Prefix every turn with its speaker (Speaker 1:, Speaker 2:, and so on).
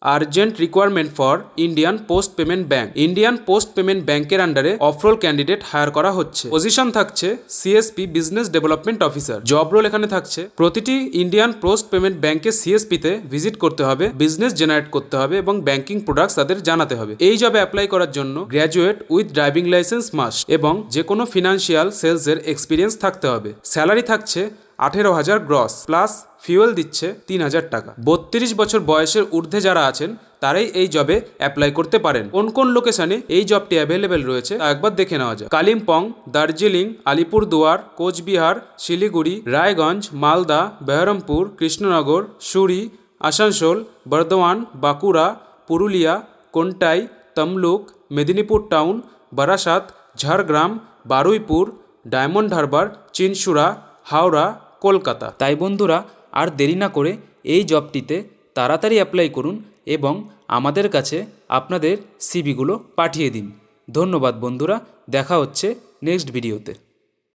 Speaker 1: Urgent requirement for Indian Post Payment Bank. Indian Post Payment ব্যাংকের আন্ডারে off roll candidate hire করা হচ্ছে। Position থাকছে CSP business development officer. Job role এখানে থাকছে প্রতিটি ইন্ডিয়ান পোস্ট পেমেন্ট ব্যাংকের সিএসপি তে ভিজিট করতে হবে, বিজনেস জেনারেট করতে হবে এবং ব্যাংকিং প্রোডাক্টস তাদের জানাতে হবে। এই জবে অ্যাপ্লাই করার জন্য graduate with driving licence must এবং যে কোনো ফিনান্সিয়াল সেলসের এক্সপিরিয়েন্স থাকতে হবে। স্যালারি থাকছে 18,000 গ্রস প্লাস ফিউয়েল দিচ্ছে 3,000 টাকা। 32 বছর বয়সের ঊর্ধ্বে যারা আছেন তারাই এই জবে অ্যাপ্লাই করতে পারেন। কোন কোন লোকেশনে এই জবটি অ্যাভেলেবেল রয়েছে তা একবার দেখে নেওয়া যায়। কালিম্পং, দার্জিলিং, আলিপুরদুয়ার, কোচবিহার, শিলিগুড়ি, রায়গঞ্জ, মালদা, বেহরমপুর, কৃষ্ণনগর, সুরি, আসানসোল, বর্ধমান, বাঁকুড়া, পুরুলিয়া, কোন্টাই, তমলুক, মেদিনীপুর টাউন, বারাসাত, ঝাড়গ্রাম, বারুইপুর, ডায়মন্ড হারবার, চিনসুরা, হাওড়া, কলকাতা। তাই বন্ধুরা আর দেরি না করে এই জবটিতে তাড়াতাড়ি অ্যাপ্লাই করুন এবং আমাদের কাছে আপনাদের সিভিগুলো পাঠিয়ে দিন। ধন্যবাদ বন্ধুরা, দেখা হচ্ছে নেক্সট ভিডিওতে।